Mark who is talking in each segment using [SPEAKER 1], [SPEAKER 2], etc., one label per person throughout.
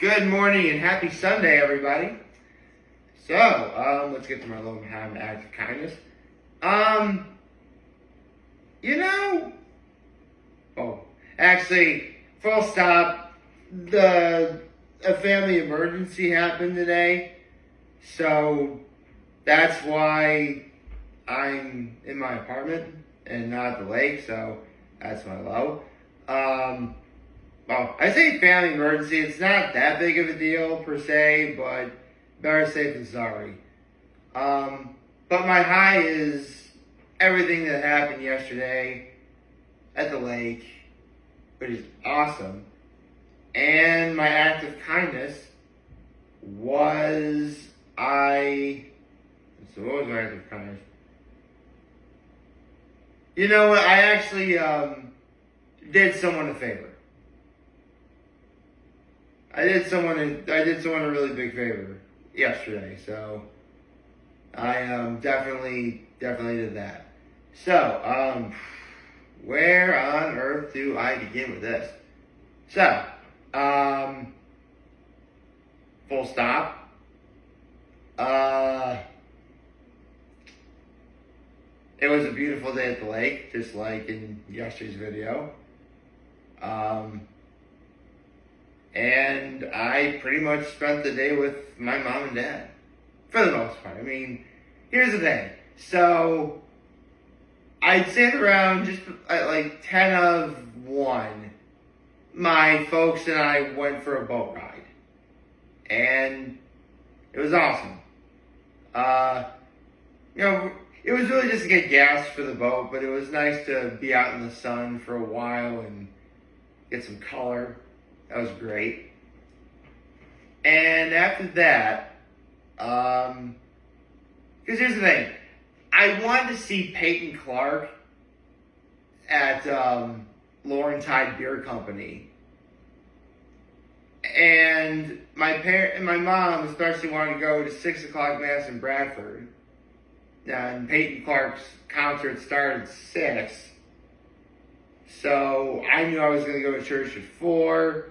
[SPEAKER 1] Good morning and happy Sunday, everybody. So, let's get to my little act of kindness. Actually, full stop. A family emergency happened today, so that's why I'm in my apartment and not at the lake. So that's my low. Well, I say family emergency. It's not that big of a deal per se, but better safe than sorry. But my high is everything that happened yesterday at the lake, which is awesome. And my act of kindness was so what was my act of kindness? You know what? I actually did someone a favor. I did someone a really big favor yesterday, so I definitely did that. So, where on earth do I begin with this? So, full stop. It was a beautiful day at the lake, just like in yesterday's video. And I pretty much spent the day with my mom and dad, for the most part. I mean, here's the thing. So, I'd say around just at like 10 of 1, my folks and I went for a boat ride. And it was awesome. It was really just to get gas for the boat, but it was nice to be out in the sun for a while and get some color. That was great. And after that, because here's the thing. I wanted to see Peyton Clark at Lakeside Beer Company. And my mom especially wanted to go to 6 o'clock Mass in Bradford. And Peyton Clark's concert started at 6. So I knew I was going to go to church at 4.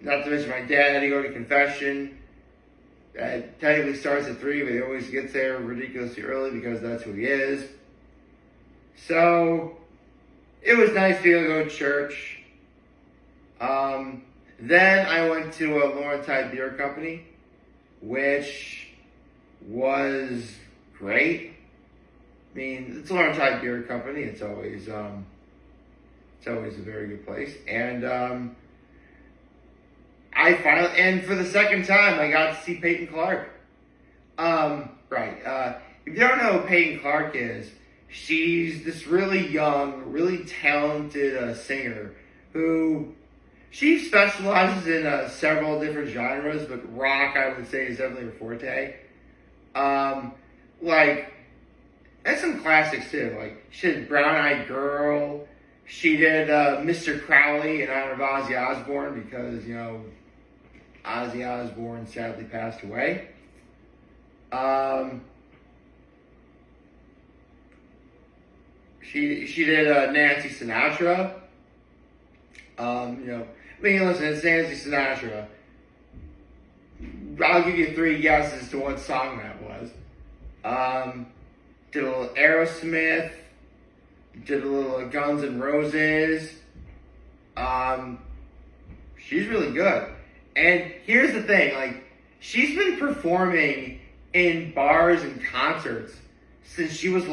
[SPEAKER 1] Not to mention my dad had to go to confession. It technically starts at 3, but he always gets there ridiculously early because that's who he is. So it was nice to be able to go to church. Then I went to a Lakeside Beer Company, which was great. I mean, it's a Lakeside Beer Company. It's always a very good place. And and for the second time, I got to see Peyton Clark. If you don't know who Peyton Clark is, she's this really young, really talented singer who she specializes in several different genres, but rock, I would say, is definitely her forte. And some classics too. Like, she did Brown Eyed Girl. She did Mr. Crowley in honor of Ozzy Osbourne because, Ozzy Osbourne sadly passed away. She did Nancy Sinatra. Listen, it's Nancy Sinatra. I'll give you 3 guesses to what song that was. Did a little Aerosmith. Did a little Guns N' Roses. She's really good. And here's the thing, she's been performing in bars and concerts since she was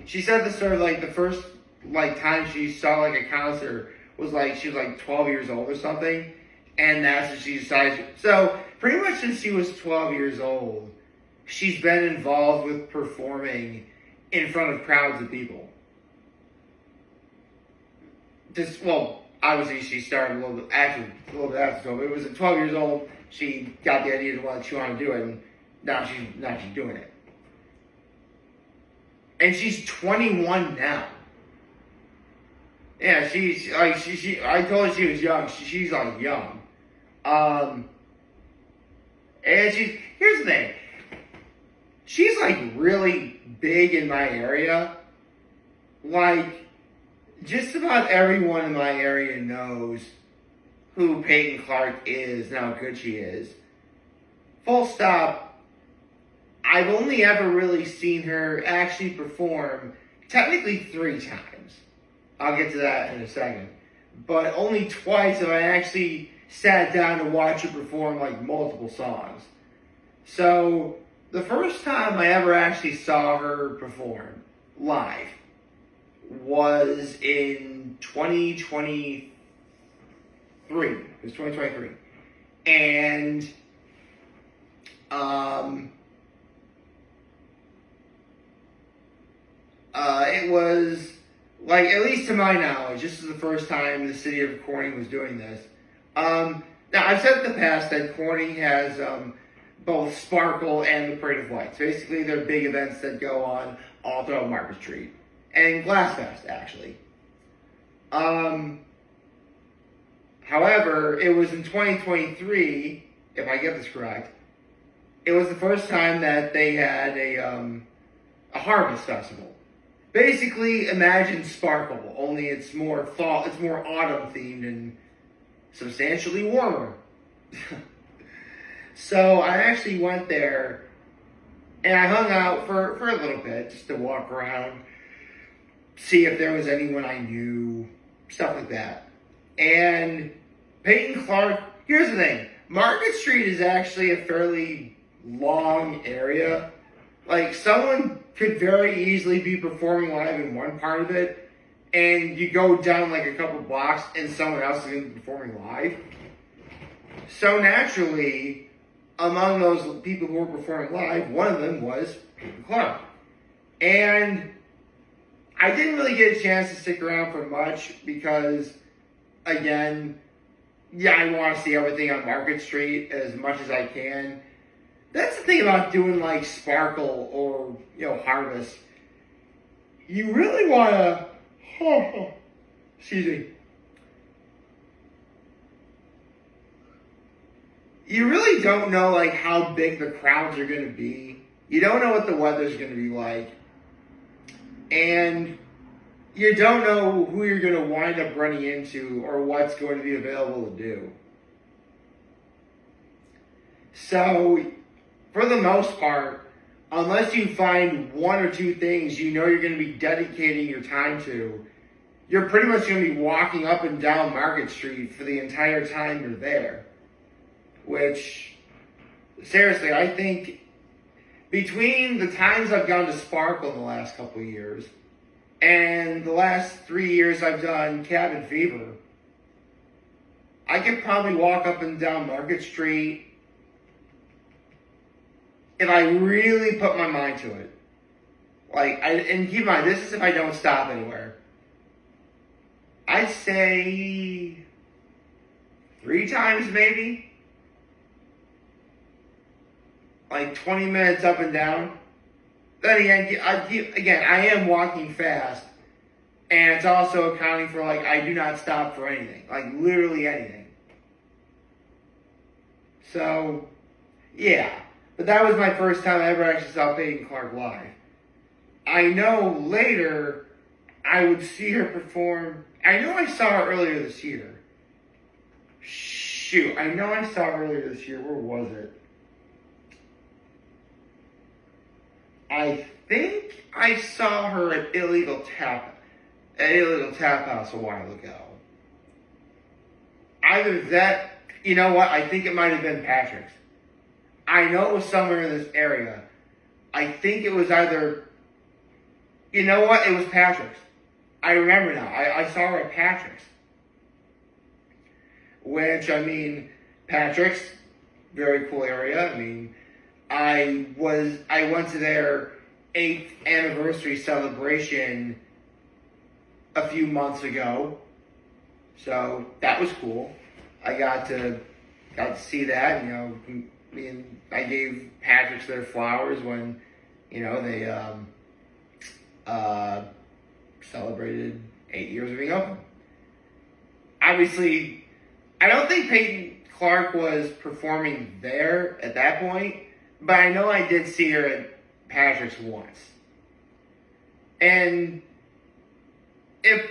[SPEAKER 1] she said the story the first time she saw a concert was she was 12 years old or something, and that's when she decided. So pretty much since she was 12 years old, she's been involved with performing in front of crowds of people. Obviously she started a little bit after, so it was at 12 years old, she got the idea of what she wanted to do it, and now she's doing it. And she's 21 now. Yeah, I told her she was young. She's young. And here's the thing. She's really big in my area. Just about everyone in my area knows who Peyton Clark is and how good she is. Full stop. I've only ever really seen her actually perform technically 3 times. I'll get to that in a second. But only twice have I actually sat down to watch her perform like multiple songs. So the first time I ever actually saw her perform live was in 2023. It was 2023. And it was, like, at least to my knowledge, this is the first time the city of Corning was doing this. Now, I've said in the past that Corning has both Sparkle and the Parade of Lights. Basically, they're big events that go on all throughout Market Street. And Glassfest, actually. However, it was in 2023, if I get this correct, it was the first time that they had a harvest festival. Basically, imagine Sparkle, only it's more fall, it's more autumn themed and substantially warmer. So I actually went there and I hung out for a little bit just to walk around, see if there was anyone I knew, stuff like that. And Peyton Clark, here's the thing, Market Street is actually a fairly long area. Like, someone could very easily be performing live in one part of it, and you go down like a couple blocks and someone else is going to be performing live. So naturally, among those people who were performing live, one of them was Peyton Clark. And I didn't really get a chance to stick around for much because, again, yeah, I want to see everything on Market Street as much as I can. That's the thing about doing like Sparkle or, Harvest. You really want to, excuse me. You really don't know like how big the crowds are going to be. You don't know what the weather's going to be like. And you don't know who you're going to wind up running into or what's going to be available to do. So, for the most part, unless you find 1 or 2 things you know you're going to be dedicating your time to, you're pretty much going to be walking up and down Market Street for the entire time you're there. Which, seriously, I think between the times I've gone to Sparkle in the last couple of years and the last 3 years I've done Cabin Fever, I could probably walk up and down Market Street if I really put my mind to it. And keep in mind, this is if I don't stop anywhere. I'd say 3 times maybe. Like 20 minutes up and down. Then again, I am walking fast. And it's also accounting for, I do not stop for anything. Like, literally anything. So, yeah. But that was my first time I ever actually saw Peyton Clark live. I know later I would see her perform. I know I saw her earlier this year. Shoot, I know I saw her earlier this year. Where was it? I think I saw her at Illegal Tap House a while ago. Either that, you know what? I think it might have been Patrick's. I know it was somewhere in this area. I think it was either, you know what? It was Patrick's. I remember now. I saw her at Patrick's. Which, Patrick's, very cool area. I went to their 8th anniversary celebration a few months ago. So that was cool. I got to see that, I gave Patrick's their flowers when, they celebrated 8 years of being open. Obviously, I don't think Peyton Clark was performing there at that point, but I know I did see her at Patrick's once. And if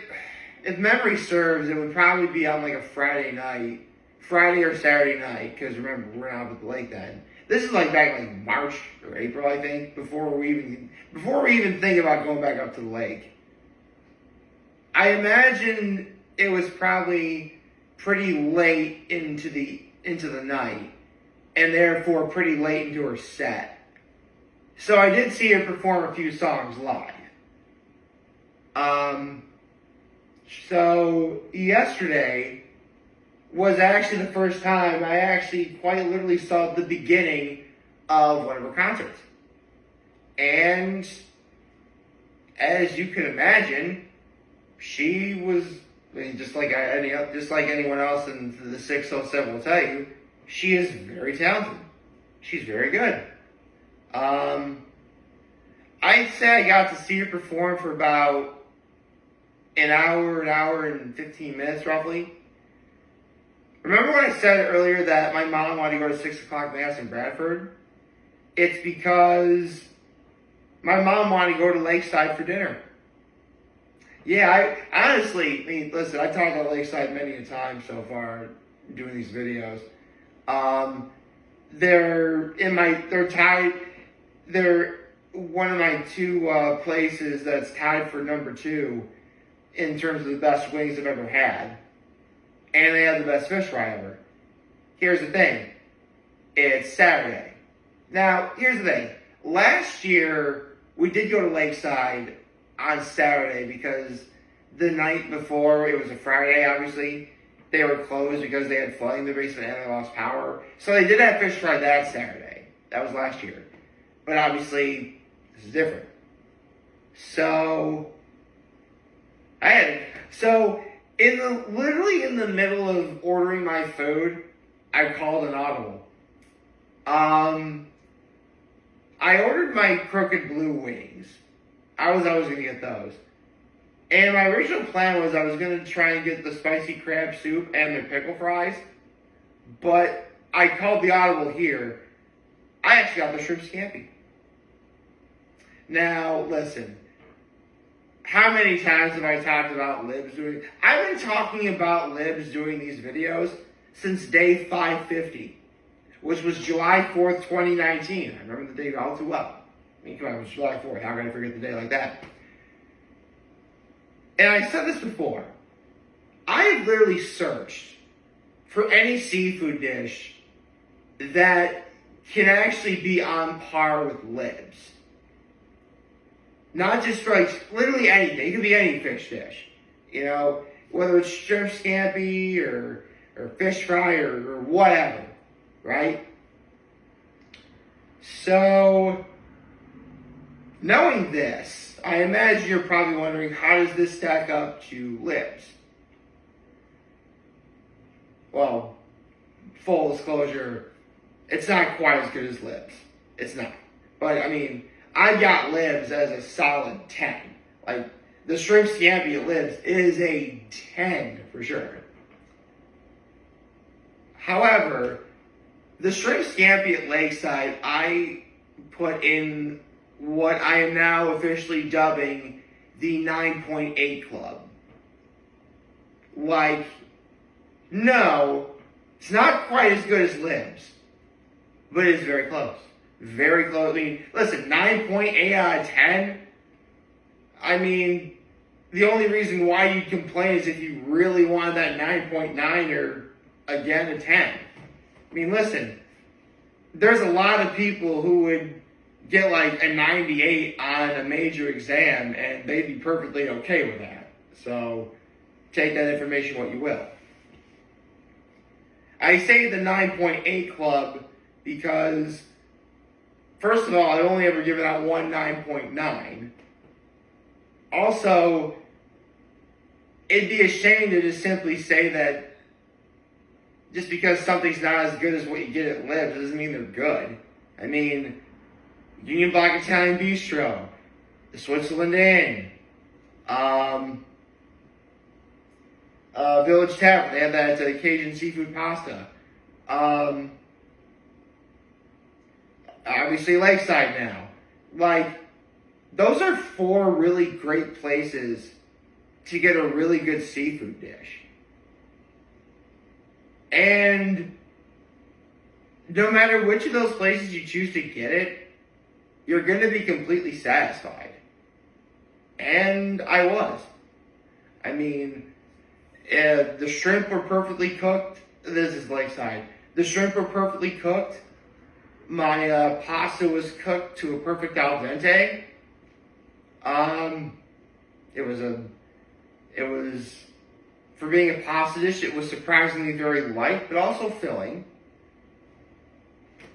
[SPEAKER 1] memory serves, it would probably be on a Friday night Friday or Saturday night, because remember, we're out at the lake then. This is like back in like March or April, I think, before we even think about going back up to the lake. I imagine it was probably pretty late into the night, and therefore pretty late into her set. So I did see her perform a few songs live. So yesterday was actually the first time I actually quite literally saw the beginning of one of her concerts. And as you can imagine, she was, I mean, just like anyone else in the 607 will tell you, she is very talented. She's very good. I'd say I got to see her perform for about an hour and 15 minutes roughly. Remember when I said earlier that my mom wanted to go to 6 o'clock mass in Bradford? It's because my mom wanted to go to Lakeside for dinner. Yeah, I honestly, I mean, listen, I've talked about Lakeside many a time so far doing these videos. They're one of my two places that's tied for number 2 in terms of the best wings I've ever had. And they have the best fish fry ever. Here's the thing. It's Saturday. Now, here's the thing. Last year, we did go to Lakeside on Saturday because the night before, it was a Friday, obviously, they were closed because they had flooding in the basement and they lost power. So they did have fish fry that Saturday. That was last year. But obviously, this is different. So, literally in the middle of ordering my food, I called an audible. I ordered my crooked blue wings. I was always going to get those. And my original plan was I was going to try and get the spicy crab soup and the pickle fries. But I called the audible here. I actually got the shrimp scampi. Now, listen. How many times have I talked about Libs doing... I've been talking about Libs doing these videos since day 550, which was July 4th, 2019. I remember the date all too well. I mean, come on, it was July 4th. How can I forget the day like that? And I said this before. I have literally searched for any seafood dish that can actually be on par with Libs. Not just for, like, literally anything. It could be any fish dish. You know, whether it's shrimp scampi or fish fry or whatever. Right? So, knowing this, I imagine you're probably wondering, how does this stack up to Libs? Well, full disclosure, it's not quite as good as Libs. It's not. But, I mean, I got Libs as a solid 10. Like, the shrimp scampi at Libs is a 10 for sure. However, the shrimp scampi at Lakeside, I put in what I am now officially dubbing the 9.8 club. Like, no, it's not quite as good as Libs, but it's very close. Very close. I mean, listen, 9.8 out of 10. I mean, the only reason why you'd complain is if you really wanted that 9.9 or, again, a 10. I mean, listen, there's a lot of people who would get like a 98 on a major exam and they'd be perfectly okay with that. So, take that information what you will. I say the 9.8 club because, first of all, I've only ever given out one 9.9. Also, it'd be a shame to just simply say that just because something's not as good as what you get at Libs doesn't mean they're good. I mean, Union Block Italian Bistro, the Switzerland Inn, Village Tavern, they have that Cajun seafood pasta. Obviously Lakeside now. Like, those are 4 really great places to get a really good seafood dish. And no matter which of those places you choose to get it, you're going to be completely satisfied. And I was. I mean, the shrimp were perfectly cooked. This is Lakeside. The shrimp were perfectly cooked. My pasta was cooked to a perfect al dente. It was, for being a pasta dish, it was surprisingly very light, but also filling.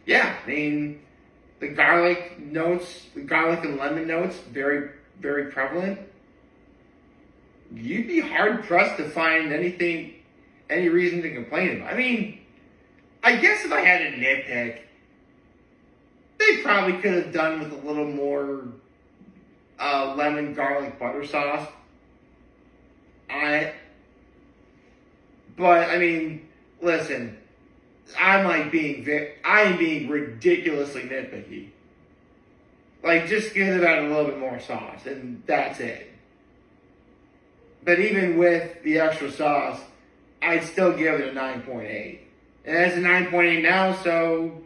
[SPEAKER 1] Yeah, I mean, the garlic and lemon notes, very, very prevalent. You'd be hard pressed to find any reason to complain about. I mean, I guess if I had a nitpick, they probably could have done with a little more lemon garlic butter sauce on it. But I mean, listen, I'm being ridiculously nitpicky. Like, just give it a little bit more sauce, and that's it. But even with the extra sauce, I'd still give it a 9.8. And it's a 9.8 now, so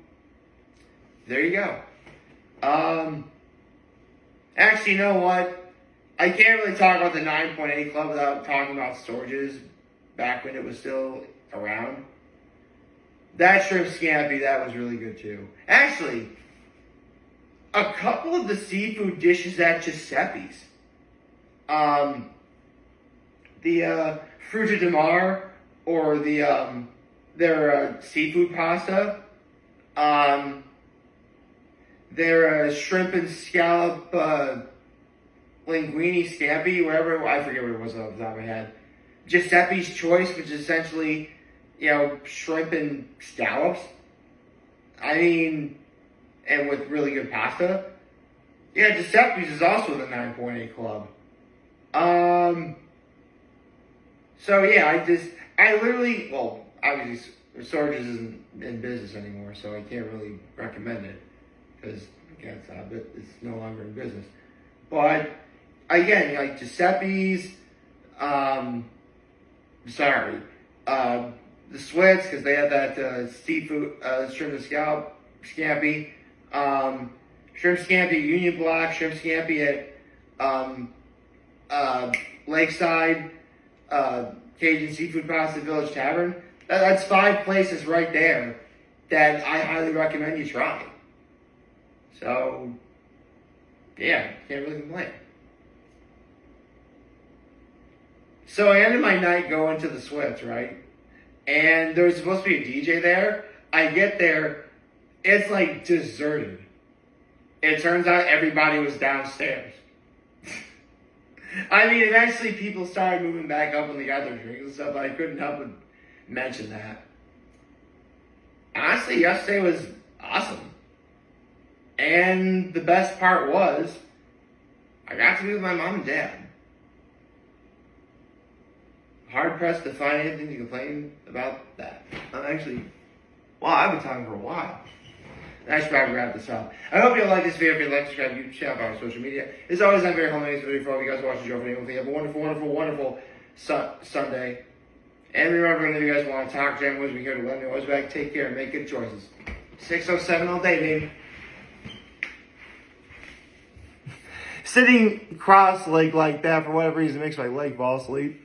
[SPEAKER 1] there you go. Actually, you know what? I can't really talk about the 9.8 Club without talking about Storage's back when it was still around. That shrimp scampi, that was really good too. Actually, a couple of the seafood dishes at Giuseppe's. The fruta de mar, or their seafood pasta. Their shrimp and scallop linguine scampi, whatever, I forget what it was off the top of my head. Giuseppe's Choice, which is essentially, shrimp and scallops. I mean, and with really good pasta. Yeah, Giuseppe's is also the 9.8 Club. So yeah, obviously, Storage's isn't in business anymore, so I can't really recommend it, because, again, it's no longer in business. But, again, like Giuseppe's, the Swits, because they have that seafood, shrimp and scallop scampi, shrimp scampi at Union Block, shrimp scampi at Lakeside, Cajun Seafood Pasta Village Tavern. That's 5 places right there that I highly recommend you try. So, yeah, can't really complain. So I ended my night going to the Swifts, right? And there was supposed to be a DJ there. I get there, it's like deserted. It turns out everybody was downstairs. I mean, eventually people started moving back up when they got their drinks and stuff, but I couldn't help but mention that. Honestly, yesterday was awesome. And the best part was, I got to be with my mom and dad. Hard pressed to find anything to complain about that. I've been talking for a while. I should probably wrap this up. I hope you like this video. If you like, subscribe, YouTube channel, follow on social media. As always, I'm very humble. This video for all of you guys watching the show. Hopefully you have a wonderful, wonderful, wonderful Sunday. And remember, if you guys want to talk, Jam was here to let me always back. Take care and make good choices. 607 all day, baby. Sitting cross-legged like that, for whatever reason, makes my leg fall asleep.